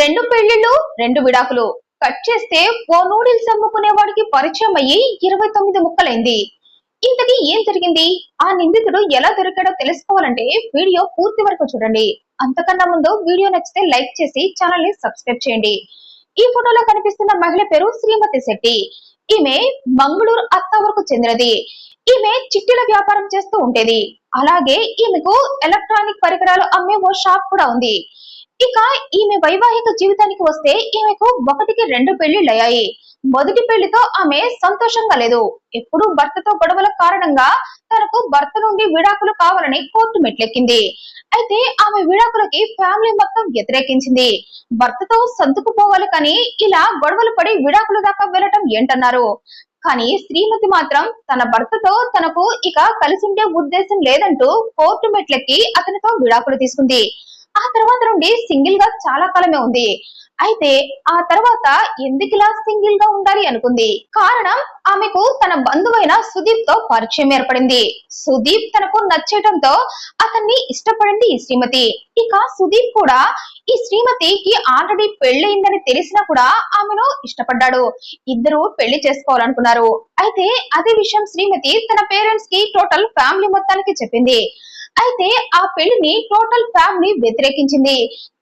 రెండు పెళ్లిళ్ళు రెండు విడాకులు కట్ చేస్తే ఓ నూడిల్స్ అమ్ముకునే వాడికి పరిచయం అయ్యి 29 ముక్కలైంది. ఇంతకీ ఏం జరిగింది? ఆ నిందితుడు ఎలా దొరికాడో తెలుసుకోవాలంటే వీడియో పూర్తి వరకు చూడండి. అంతకన్నా ముందు వీడియో నచ్చితే లైక్ చేసి ఛానల్ ని సబ్స్క్రైబ్ చేయండి. ఈ ఫోటోలో కనిపిస్తున్న మహిళ పేరు శ్రీమతి శెట్టి. ఈమె మంగళూరు అత్తావరకు చెందినది. ఈమె చిట్టీల వ్యాపారం చేస్తూ ఉండేది. అలాగే ఈమెకు ఎలక్ట్రానిక్ పరికరాలు అమ్మే ఓ షాప్ కూడా ఉంది. ఇక ఈమె వైవాహిక జీవితానికి వస్తే ఈమెకు ఒకటికి రెండు పెళ్లిళ్ళయ్యాయి. మొదటి పెళ్లితో ఆమె సంతోషంగా లేదు. ఎప్పుడూ భర్తతో గొడవల కారణంగా తనకు భర్త నుండి విడాకులు కావాలని కోర్టు మెట్లెక్కింది. అయితే ఆమె విడాకులకి ఫ్యామిలీ మొత్తం వ్యతిరేకించింది. భర్తతో సంతుకుపోవాలి కానీ ఇలా గొడవలు పడి విడాకుల దాకా వెళ్ళటం ఏంటన్నారు. కానీ శ్రీమతి మాత్రం తన భర్తతో తనకు ఇక కలిసి ఉండే ఉద్దేశం లేదంటూ కోర్టు మెట్లెక్కి అతనితో విడాకులు తీసుకుంది. ఆ తర్వాత నుండి సింగిల్ గా చాలా కాలమే ఉంది. అయితే ఆ తర్వాత ఎందుకిలా సింగిల్ గా ఉండాలి అనుకుంది. కారణం ఆమెకు తన బంధువైన సుదీప్ తో పరిచయం ఏర్పడింది. సుదీప్ తనకు నచ్చేయటంతో అతన్ని ఇష్టపడింది ఈ శ్రీమతి. ఇక సుదీప్ కూడా ఈ శ్రీమతికి ఆల్రెడీ పెళ్లయిందని తెలిసినా కూడా ఆమెను ఇష్టపడ్డాడు. ఇద్దరు పెళ్లి చేసుకోవాలనుకున్నారు. అయితే అదే విషయం శ్రీమతి తన పేరెంట్స్ కి టోటల్ ఫ్యామిలీ మొత్తానికి చెప్పింది. అయితే ఆ పెళ్లిని టోటల్ ఫ్యామిలీ వ్యతిరేకించింది.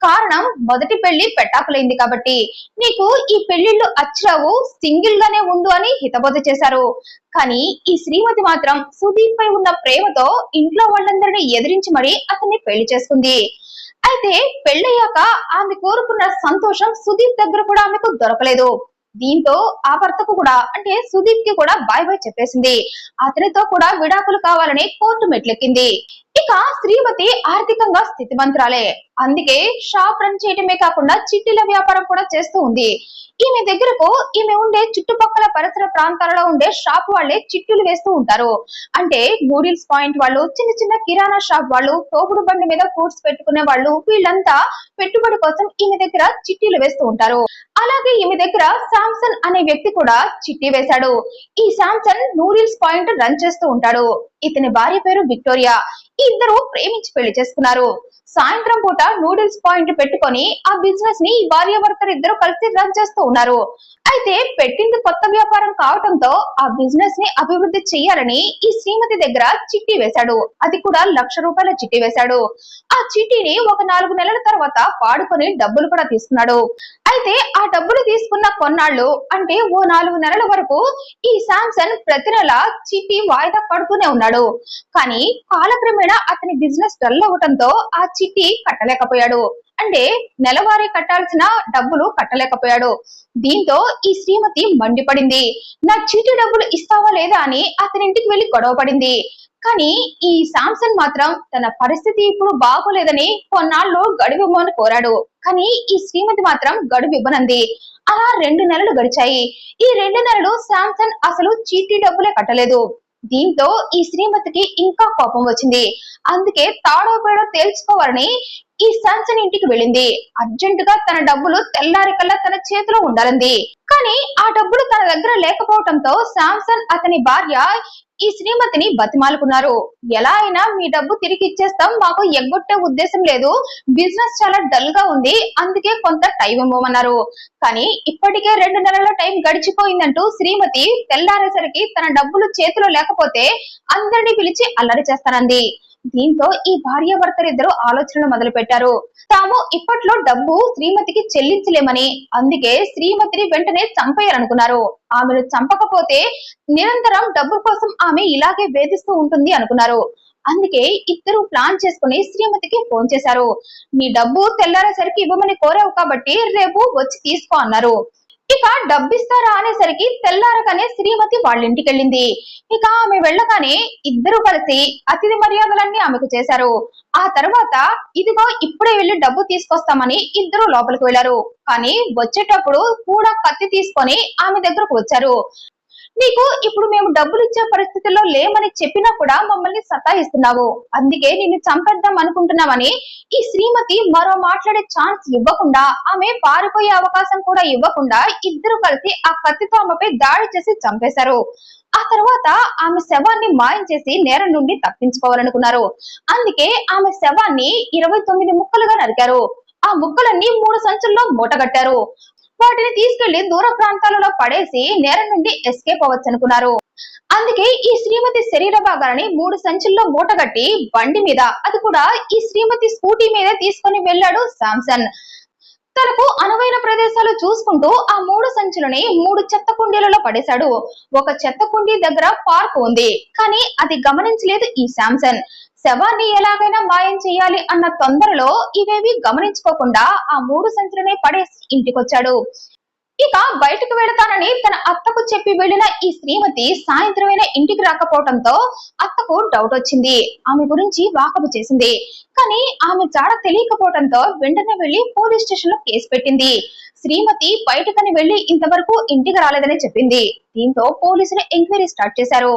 కారణం మొదటి పెళ్లి పెటాకులైంది కాబట్టి నీకు ఈ పెళ్లిళ్ళు అచ్చిరావు, సింగిల్ గానే ఉండు అని హితబోధ చేశారు. కానీ ఈ శ్రీమతి మాత్రం సుదీప్ పై ఉన్న ప్రేమతో ఇంట్లో వాళ్ళందరినీ ఎదిరించి మరీ అతన్ని పెళ్లి చేసుకుంది. అయితే పెళ్ళయ్యాక ఆమె కోరుకున్న సంతోషం సుదీప్ దగ్గర కూడా ఆమెకు దొరకలేదు. దీంతో ఆ భర్తకు కూడా అంటే సుదీప్ కి కూడా బాయ్ బాయ్ చెప్పేసింది. అతనితో కూడా విడాకులు కావాలని కోర్టు మెట్లెక్కింది. ఇక శ్రీమతి ఆర్థికంగా స్థితిమంతురాలే. అందుకే షాప్ రన్ చేయటమే కాకుండా చిట్టీల వ్యాపారం కూడా చేస్తూ ఉంది. ఈమె దగ్గరకు ఈమె ఉండే చుట్టుపక్కల పరిసర ప్రాంతాలలో ఉండే షాప్ వాళ్లే చిట్టీలు వేస్తూ ఉంటారు. అంటే నూడిల్స్ పాయింట్ వాళ్ళు, చిన్న చిన్న కిరాణా షాప్ వాళ్ళు, తోపుడు బండి మీద ఫ్రూట్స్ పెట్టుకునే వాళ్ళు, వీళ్ళంతా పెట్టుబడి కోసం ఈమె దగ్గర చిట్టీలు వేస్తూ ఉంటారు. అలాగే ఈమె దగ్గర శాంసన్ అనే వ్యక్తి కూడా చిట్టి వేశాడు. ఈ శాంసన్ నూడిల్స్ పాయింట్ రన్ చేస్తూ ఉంటాడు. ఇతని భార్య పేరు విక్టోరియా. ఇద్దరు ప్రేమించి పెళ్లి చేసుకున్నారు. సాయంత్రం పూట నూడిల్స్ పాయింట్ పెట్టుకొని ఆ బిజినెస్ ని భార్యాభర్తలు ఇద్దరు కలిసి రన్ చేస్తూ ఉన్నారు. అయితే పెట్టింది కొత్త వ్యాపారం కావటంతో ఆ బిజినెస్ ని అభివృద్ధి చెయ్యాలని ఈ శ్రీమతి దగ్గర చిట్టి వేశాడు. అది కూడా ₹1,00,000 చిట్టి వేశాడు. ఆ చిట్టిని ఒక 4 నెలల తర్వాత వాడుకొని డబ్బులు కూడా తీసుకున్నాడు. అయితే ఆ డబ్బులు తీసుకున్న కొన్నాళ్ళు అంటే ఓ 4 నెలల వరకు ఈ శాంసన్ ప్రతి నెల చిట్టి వాయిదా పడుతూనే ఉన్నాడు. కానీ కాలక్రమేణా అతని బిజినెస్ డల్ అవ్వటంతో ఆ చిట్టి కట్టలేకపోయాడు. అంటే నెలవారీ కట్టాల్సిన డబ్బులు కట్టలేకపోయాడు. దీంతో ఈ శ్రీమతి మండిపడింది. నా చీటీ డబ్బులు ఇస్తావా లేదా అని అతనింటికి వెళ్లి గొడవ పడింది. కానీ ఈ శాంసన్ మాత్రం తన పరిస్థితి ఇప్పుడు బాగోలేదని కొన్నాళ్ళు గడువు ఇవ్వమని కోరాడు. కానీ ఈ శ్రీమతి మాత్రం గడువు ఇవ్వనంది. అలా 2 నెలలు గడిచాయి. ఈ 2 నెలలు శాంసన్ అసలు చీటీ డబ్బులే కట్టలేదు. దీంతో ఈ శ్రీమతికి ఇంకా కోపం వచ్చింది. అందుకే తాడో పేడో తేల్చుకోవాలని ఈ శాంసన్ ఇంటికి వెళ్ళింది. అర్జెంటుగా తన డబ్బులు తెల్లారికల్లా తన చేతిలో ఉండాలంది. కానీ ఆ డబ్బులు తన దగ్గర లేకపోవడంతో శాంసన్ అతని భార్య ఈ శ్రీమతిని బతిమాలుకున్నారు. ఎలా అయినా మీ డబ్బు తిరిగి ఇచ్చేస్తాం, మాకు ఎగ్గొట్టే ఉద్దేశం లేదు, బిజినెస్ చాలా డల్ గా ఉంది, అందుకే కొంత టైం ఇవ్వమన్నారు. కానీ ఇప్పటికే 2 నెలల టైం గడిచిపోయిందంటూ శ్రీమతి తెల్లారేసరికి తన డబ్బులు చేతిలో లేకపోతే అందరినీ పిలిచి అల్లరి చేస్తానంది. దీంతో ఈ భార్యాభర్తలిద్దరూ ఆలోచనలు మొదలు పెట్టారు. తాము ఇప్పట్లో డబ్బు శ్రీమతికి చెల్లించలేమని, అందుకే శ్రీమతిని వెంటనే చంపేయాలనుకున్నారు. ఆమెను చంపకపోతే నిరంతరం డబ్బు కోసం ఆమె ఇలాగే వేధిస్తూ ఉంటుంది అనుకున్నారు. అందుకే ఇద్దరు ప్లాన్ చేసుకుని శ్రీమతికి ఫోన్ చేశారు. నీ డబ్బు తెల్లారేసరికి ఇవ్వమని కోరావు కాబట్టి రేపు వచ్చి తీసుకో అన్నారు. ఇక డబ్బిస్తారా అనేసరికి తెల్లారగానే శ్రీమతి వాళ్ళ ఇంటికి వెళ్ళింది. ఇక ఆమె వెళ్ళగానే ఇద్దరు కలిసి అతిథి మర్యాదలన్నీ ఆమెకు చేశారు. ఆ తర్వాత ఇదిగో ఇప్పుడే వెళ్ళి డబ్బు తీసుకొస్తామని ఇద్దరు లోపలికి వెళ్లారు. కానీ వచ్చేటప్పుడు కూడా కత్తి తీసుకొని ఆమె దగ్గరకు వచ్చారు. నీకు ఇప్పుడు మేము డబ్బులు ఇచ్చే పరిస్థితుల్లో లేమని చెప్పినా కూడా మమ్మల్ని సతాయిస్తున్నావు, అందుకే నిన్ను చంపేద్దాం అనుకుంటున్నామని ఈ శ్రీమతి మరో మాట్లాడే ఛాన్స్ ఇవ్వకుండా, ఆమె పారిపోయే అవకాశం కూడా ఇవ్వకుండా ఇద్దరు కలిసి ఆ కత్తితో ఆమెపై దాడి చేసి చంపేశారు. ఆ తర్వాత ఆమె శవాన్ని మాయం చేసి నేరం నుండి తప్పించుకోవాలనుకున్నారు. అందుకే ఆమె శవాన్ని 29 ముక్కలుగా నరికారు. ఆ ముక్కలన్నీ 3 సంచుల్లో మూటగట్టారు. వాటిని తీసుకెళ్లి దూర ప్రాంతాలలో పడేసి నేరం నుండి ఎస్కేప్ అవ్వచ్చనుకున్నారు. అందుకే ఈ శ్రీమతి శరీర భాగాలని 3 సంచుల్లో మూటగట్టి బండి మీద, అది కూడా ఈ శ్రీమతి స్కూటీ మీద తీసుకొని వెళ్లాడు శాంసన్. తనకు అనువైన ప్రదేశాలు చూసుకుంటూ ఆ 3 సంచులని 3 చెత్త కుండీలలో పడేశాడు. ఒక చెత్త కుండీ దగ్గర పార్క్ ఉంది, కానీ అది గమనించలేదు ఈ శాంసన్. శవాన్ని ఎలాగైనా మాయం చేయాలి అన్న తొందరలో ఇవేవి గమనించుకోకుండా ఆ 3 సంచులనే పడేసి ఇంటికొచ్చాడు. ఇక బయటకు వెళతానని తన అత్తకు చెప్పి వెళ్లిన ఈ శ్రీమతి సాయంత్రమైన ఇంటికి రాకపోవడంతో అత్తకు డౌట్ వచ్చింది. ఆమె గురించి వాకబు చేసింది. కానీ ఆమె జాడ తెలియకపోవడంతో వెంటనే వెళ్లి పోలీస్ స్టేషన్ లో కేసు పెట్టింది. శ్రీమతి బయటకని వెళ్లి ఇంతవరకు ఇంటికి రాలేదని చెప్పింది. దీంతో పోలీసులు ఎంక్వైరీ స్టార్ట్ చేశారు.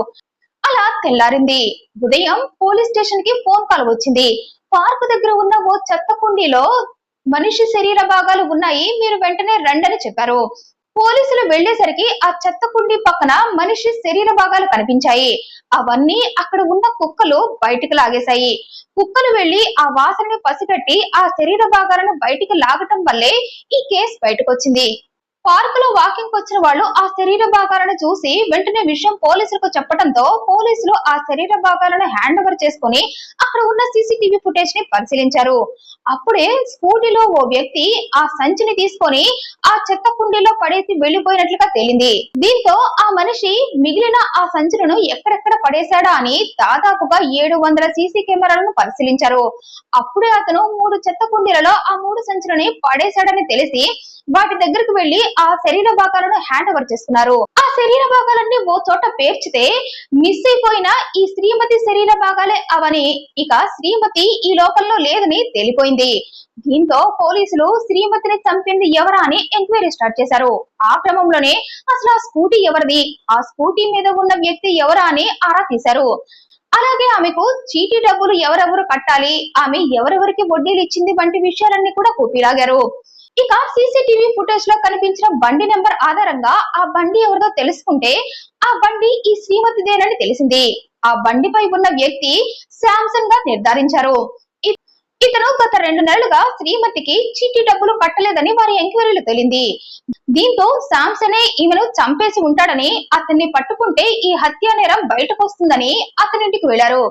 అలా తెల్లారింది. ఉదయం పోలీస్ స్టేషన్ కి ఫోన్ కాల్ వచ్చింది. పార్క్ దగ్గర ఉన్న ఓ చెత్త కుండీలో మనిషి శరీర భాగాలు ఉన్నాయి, మీరు వెంటనే రండని చెప్పారు. పోలీసులు వెళ్లేసరికి ఆ చెత్త కుండీ పక్కన మనిషి శరీర భాగాలు కనిపించాయి. అవన్నీ అక్కడ ఉన్న కుక్కలు బయటికి లాగేశాయి. కుక్కలు వెళ్లి ఆ వాసనని పసిగట్టి ఆ శరీర భాగాలను బయటికి లాగటం వల్లే ఈ కేసు బయటకు వచ్చింది. పార్క్ లో వాకింగ్ వచ్చిన వాళ్ళు ఆ శరీర భాగాలను చూసి వెంటనే విషయం పోలీసులకు చెప్పడంతో పోలీసులు ఆ శరీర భాగాలను హ్యాండ్ ఓవర్ చేసుకుని అక్కడ ఉన్న సీసీటీవీ ఫుటేజ్ ని పరిశీలించారు. అప్పుడే స్కూటీలో ఓ వ్యక్తి ఆ సంచిని తీసుకొని ఆ చెత్త కుండీలో పడేసి వెళ్లిపోయినట్లుగా తేలింది. దీంతో ఆ మనిషి మిగిలిన ఆ సంచులను ఎక్కడెక్కడ పడేశాడా అని దాదాపుగా 700 సీసీ కెమెరాలను పరిశీలించారు. అప్పుడే అతను 3 చెత్త కుండీలలో ఆ 3 సంచులని పడేశాడని తెలిసి వాటి దగ్గరకు వెళ్లి ఆ శరీర భాగాలను హ్యాండ్ ఓవర్ చేస్తున్నారు. ఆ శరీర భాగాలన్నీ ఓ చోట పేర్చితే మిస్ అయిపోయిన ఈ శ్రీమతి శరీర భాగాలే అవని, ఇక శ్రీమతి ఈ లోకంలో లేదని తేలిపోయింది. దీంతో పోలీసులు శ్రీమతిని చంపింది ఎవరా అని ఎంక్వైరీ స్టార్ట్ చేశారు. ఆ క్రమంలోనే అసలు ఆ స్కూటీ ఎవరిది, ఆ స్కూటీ మీద ఉన్న వ్యక్తి ఎవరా అని ఆరా తీశారు. అలాగే ఆమెకు చీటీ డబ్బులు ఎవరెవరు కట్టాలి, ఆమె ఎవరెవరికి వడ్డీలు ఇచ్చింది వంటి విషయాలన్నీ కూడా కూపీలాగారు. ఇక సీసీటీవీ ఫుటేజ్ లో కనిపించిన బండి నెంబర్ ఆధారంగా ఆ బండి ఎవరిదో తెలుసుకుంటే ఆ బండి ఈ శ్రీమతిదేనని తెలిసింది. ఆ బండిపై ఉన్న వ్యక్తి శాంసన్ గా నిర్ధారించారు. ఇతను గత 2 నెలలుగా శ్రీమతికి చీటీ డబ్బులు కట్టలేదని వారి ఎంక్వైరీలు తేలింది. దీంతో శాంసనే ఈమెను చంపేసి ఉంటాడని, అతన్ని పట్టుకుంటే ఈ హత్యా నేరం బయటకు వస్తుందని అతని ఇంటికి వెళ్లారు.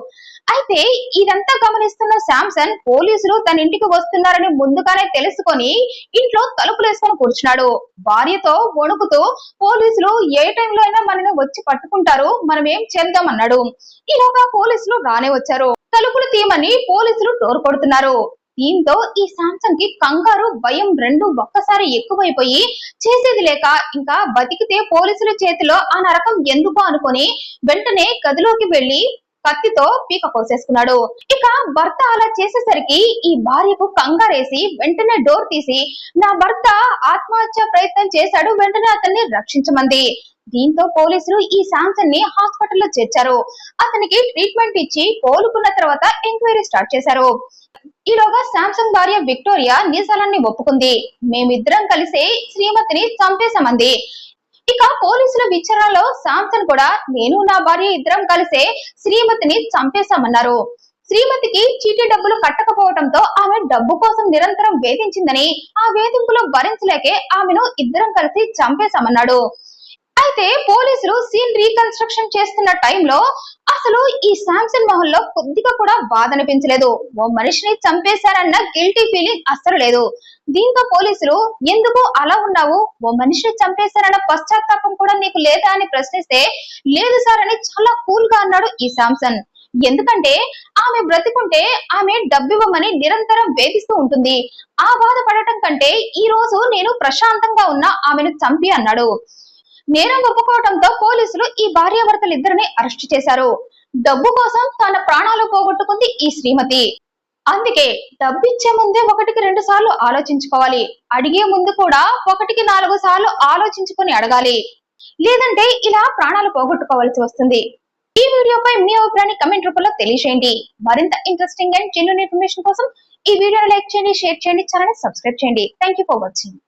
అయితే ఇదంతా గమనిస్తున్న శాంసన్ పోలీసులు తన ఇంటికి వస్తున్నారని ముందుగానే తెలుసుకొని ఇంట్లో తలుపులేసుకొని కూర్చున్నాడు. భార్యతో వణుకుతూ పోలీసులు ఏ టైంలో అయినా మనని వచ్చి పట్టుకుంటారు, మనం ఏం చేద్దామన్నాడు. ఈలోగా పోలీసులు రానే వచ్చారు. తలుపులు తీయమని పోలీసులు డోర్ కొడుతున్నారు. దీంతో ఈ శాంసన్ కి కంగారు, భయం రెండు ఒక్కసారి ఎక్కువైపోయి చేసేది లేక ఇంకా బతికితే పోలీసుల చేతిలో ఆ నరకం ఎందుకు అనుకుని వెంటనే గదిలోకి వెళ్లి కత్తితో పీక కోసేసుకున్నాడు. ఇక భర్త అలా చేసేసరికి ఈ భార్యకు కంగారేసి వెంటనే డోర్ తీసి నా భర్త ఆత్మహత్య ప్రయత్నం చేశాడు, వెంటనే అతన్ని రక్షించమంది. దీంతో పోలీసులు ఈ శాంసన్ ని హాస్పిటల్లో చేర్చారు. అతనికి ట్రీట్మెంట్ ఇచ్చి కోలుకున్న తర్వాత ఎంక్వైరీ స్టార్ట్ చేశారు. ఈలోగా శాంసన్ భార్య విక్టోరియా నిజాలన్నీ ఒప్పుకుంది. మేమిద్దరం కలిసే శ్రీమతిని చంపేశామంది. ఇక పోలీసుల విచారణలో శాంసన్ కూడా నేను నా భార్య ఇద్దరం కలిసే శ్రీమతిని చంపేశామన్నారు. శ్రీమతికి చీటీ డబ్బులు కట్టకపోవడంతో ఆమె డబ్బు కోసం నిరంతరం వేధించిందని, ఆ వేధింపులో భరించలేకే ఆమెను ఇద్దరం కలిసి చంపేశామన్నాడు. అయితే పోలీసులు సీన్ రీకన్స్ట్రక్షన్ చేస్తున్న టైంలో అసలు ఈ శాంసన్ మొహంలో కొద్దిగా కూడా బాధ అనిపించలేదు. ఓ మనిషిని చంపేశారన్న గిల్టీ ఫీలింగ్ అస్సలు లేదు. దీంతో పోలీసులు ఎందుకు అలా ఉన్నావు, ఓ మనిషిని చంపేశారన్న పశ్చాత్తాపం కూడా నీకు లేదా అని ప్రశ్నిస్తే లేదు సార్ అని చాలా కూల్ గా అన్నాడు ఈ శాంసన్. ఎందుకంటే ఆమె బ్రతికుంటే ఆమె డబ్బివ్వమని నిరంతరం వేధిస్తూ ఉంటుంది. ఆ బాధపడటం కంటే ఈ రోజు నేను ప్రశాంతంగా ఉన్న ఆమెను చంపి అన్నాడు. నేరం ఒప్పుకోవడంతో పోలీసులు ఈ భార్యాభర్తలిద్దరిని అరెస్ట్ చేశారు. డబ్బు కోసం తన ప్రాణాలు పోగొట్టుకుంది ఈ శ్రీమతి. అందుకే డబ్బిచ్చే ముందే 1కి 2 సార్లు ఆలోచించుకోవాలి. అడిగే ముందు కూడా 1కి 4 సార్లు ఆలోచించుకొని అడగాలి. లేదంటే ఇలా ప్రాణాలు పోగొట్టుకోవాల్సి వస్తుంది. ఈ వీడియోపై మీ అభిప్రాయాన్ని కమెంట్ రూపంలో తెలియజేయండి. మరింత ఇంట్రెస్టింగ్ అండ్ జెన్యూన్ ఇన్ఫర్మేషన్ కోసం ఈ వీడియోని లైక్ చేయండి, షేర్ చేయండి, ఛానల్ ని సబ్స్క్రైబ్ చేయండి. Thank you for watching.